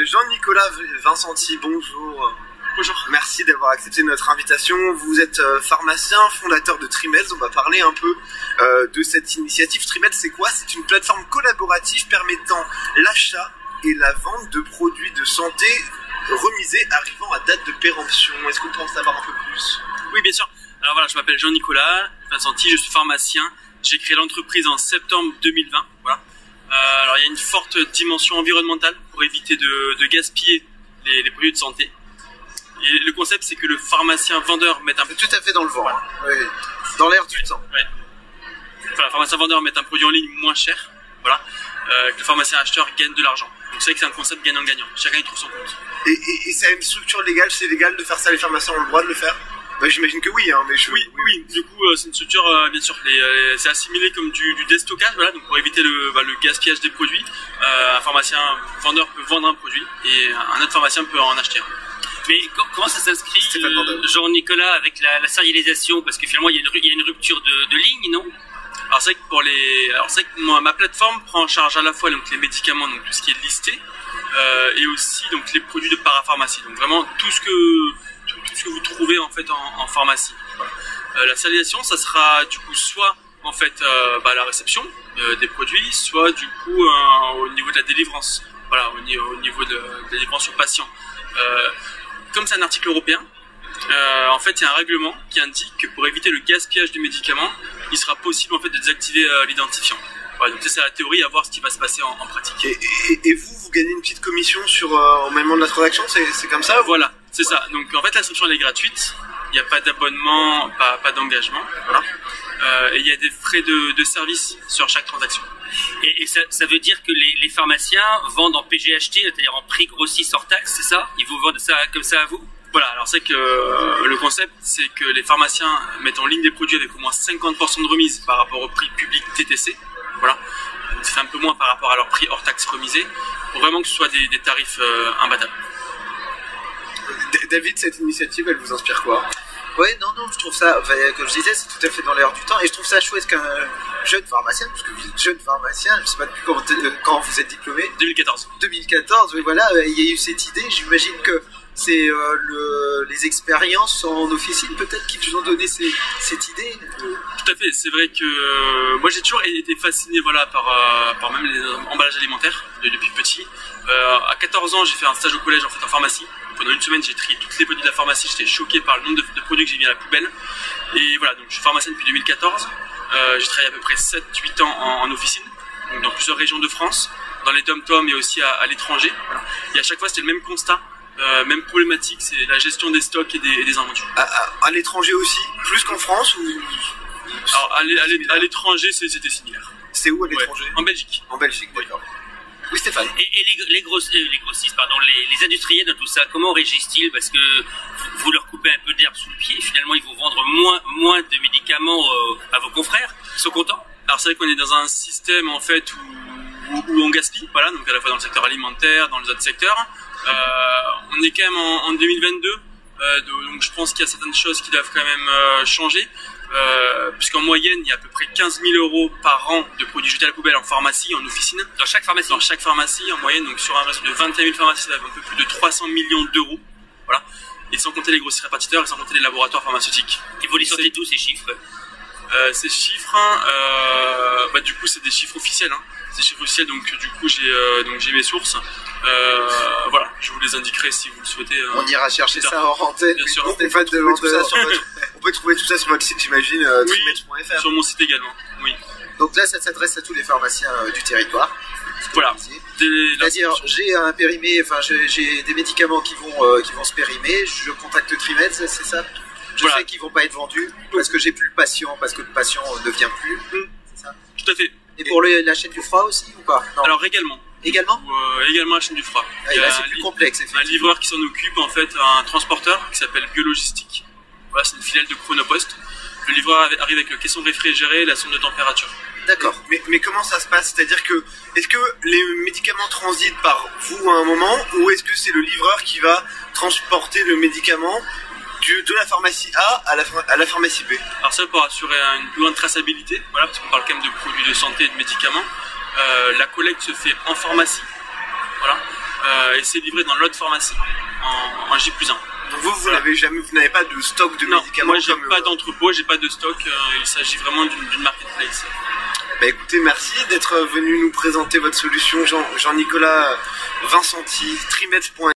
Jean-Nicolas Vincenti, bonjour. Bonjour. Merci d'avoir accepté notre invitation. Vous êtes pharmacien, fondateur de Trimeds. On va parler un peu de cette initiative. Trimeds, c'est quoi? C'est une plateforme collaborative permettant l'achat et la vente de produits de santé remisés arrivant à date de péremption. Est-ce que vous pouvez en savoir un peu plus? Oui, bien sûr. Alors voilà, je m'appelle Jean-Nicolas Vincenti, je suis pharmacien. J'ai créé l'entreprise en septembre 2020. Voilà. Alors il y a une forte dimension environnementale pour éviter de gaspiller les produits de santé. Et le concept, c'est que le pharmacien vendeur mette un... Tout à fait dans le vent, hein. Oui. Dans l'air du temps. Ouais. Enfin, le pharmacien vendeur mette un produit en ligne moins cher, voilà, que le pharmacien acheteur gagne de l'argent. Donc c'est vrai que c'est un concept gagnant-gagnant. Chacun y trouve son compte. Et ça a une structure légale? C'est légal de faire ça? Les pharmaciens ont le droit de le faire? Bah, j'imagine que oui, hein, mais oui. Du coup, c'est une structure, bien sûr, c'est assimilé comme du déstockage, voilà, donc pour éviter le gaspillage des produits, un pharmacien vendeur peut vendre un produit et un autre pharmacien peut en acheter un. Mais comment ça s'inscrit, Jean-Nicolas, avec la sérialisation? Parce que finalement, il y a une rupture de ligne, non? Alors c'est vrai que ma plateforme prend en charge à la fois donc les médicaments, donc tout ce qui est listé, et aussi donc les produits de parapharmacie. Donc vraiment tout ce que vous trouvez en fait en pharmacie. Voilà. La sérialisation, ça sera du coup soit en fait la réception des produits, soit du coup au niveau de la délivrance. Voilà, au niveau de la délivrance aux patients. Comme c'est un article européen, en fait il y a un règlement qui indique que pour éviter le gaspillage du médicament, il sera possible en fait de désactiver l'identifiant. Voilà, donc c'est la théorie, à voir ce qui va se passer en pratique. Et vous gagnez une petite commission au moment de la transaction, c'est comme ça? Voilà, c'est ça. Donc en fait l'inscription elle est gratuite, il n'y a pas d'abonnement, pas d'engagement, voilà. Et il y a des frais de service sur chaque transaction. Et ça veut dire que les pharmaciens vendent en PGHT, c'est-à-dire en prix grossi hors taxe, c'est ça? Ils vous vendent ça comme ça à vous? Voilà, alors c'est que le concept, c'est que les pharmaciens mettent en ligne des produits avec au moins 50% de remise par rapport au prix public TTC. Voilà, c'est un peu moins par rapport à leur prix hors taxe remisé, pour vraiment que ce soit des tarifs imbattables. David, cette initiative, elle vous inspire quoi? Ouais, non, je trouve ça, comme je disais, c'est tout à fait dans l'air du temps, et je trouve ça chouette qu'un jeune pharmacien, parce que vous êtes jeune pharmacien, je ne sais pas depuis quand vous êtes diplômé. 2014. 2014, oui, voilà, il y a eu cette idée, j'imagine que c'est les expériences en officine peut-être qui vous ont donné cette idée. Tout à fait, c'est vrai que moi j'ai toujours été fasciné par même les emballages alimentaires depuis petit. À 14 ans, j'ai fait un stage au collège en pharmacie. Pendant une semaine, j'ai trié toutes les produits de la pharmacie, j'étais choqué par le nombre de produits que j'ai mis à la poubelle. Et voilà, donc je suis pharmacien depuis 2014. J'ai travaillé à peu près 7-8 ans en officine, donc dans plusieurs régions de France, dans les dom-tom et aussi à l'étranger. Voilà. Et à chaque fois, c'était le même constat. Même problématique, c'est la gestion des stocks et des invendus. À l'étranger aussi, plus qu'en France ou... Alors à l'étranger, c'était similaire. C'est où à l'étranger? En Belgique. En Belgique, d'accord. Oui, Stéphane. Et les grossistes, pardon, les industriels dans tout ça, comment réagissent-ils? Parce que vous leur coupez un peu d'herbe sous le pied, finalement ils vont vendre moins de médicaments à vos confrères. Ils sont contents? Alors c'est vrai qu'on est dans un système en fait où on gaspille, voilà, donc à la fois dans le secteur alimentaire, dans les autres secteurs. On est quand même en 2022, donc je pense qu'il y a certaines choses qui doivent quand même changer, puisqu'en moyenne il y a à peu près 15 000 € par an de produits jetés à la poubelle en pharmacie, en officine. Dans chaque pharmacie? Dans chaque pharmacie, en moyenne, donc sur un réseau de 21 000 pharmacies, ça va un peu plus de 300 millions d'euros, voilà, et sans compter les grossistes répartiteurs et sans compter les laboratoires pharmaceutiques. Et vous les sortez d'où ces chiffres? Ces chiffres, du coup c'est des chiffres officiels, hein. Ces chiffres officiels, donc du coup j'ai mes sources. Voilà, je vous les indiquerai si vous le souhaitez. On ira chercher ça en antenne. Bien sûr. On peut trouver tout ça sur votre site, j'imagine, trimeds.fr. Sur mon site également, oui. Donc là, ça s'adresse à tous les pharmaciens du territoire. Voilà. C'est-à-dire, j'ai un périmé, j'ai des médicaments qui vont se périmer, je contacte Trimeds, c'est ça? Je sais qu'ils vont pas être vendus parce que j'ai plus le patient, parce que le patient ne vient plus. C'est ça? Tout à fait. Et pour la chaîne du froid aussi ou pas? Non. Alors également. Également? Également la chaîne du froid. Là c'est plus complexe, effectivement. Un livreur qui s'en occupe, en fait, un transporteur qui s'appelle Biologistique. Voilà, c'est une filiale de Chronopost. Le livreur arrive avec le caisson réfrigéré et la sonde de température. D'accord. Mais comment ça se passe? C'est-à-dire que, est-ce que les médicaments transitent par vous à un moment, ou est-ce que c'est le livreur qui va transporter le médicament de la pharmacie A à la pharmacie B? Alors ça, pour assurer une plus grande traçabilité, voilà, parce qu'on parle quand même de produits de santé et de médicaments, la collecte se fait en pharmacie, voilà, et c'est livré dans l'autre pharmacie en J+1. Donc vous n'avez pas de stock de médicaments? Moi j'ai pas d'entrepôt, j'ai pas de stock, il s'agit vraiment d'une marketplace. Bah écoutez, merci d'être venu nous présenter votre solution, Jean-Nicolas Vincenti, trimeds.fr.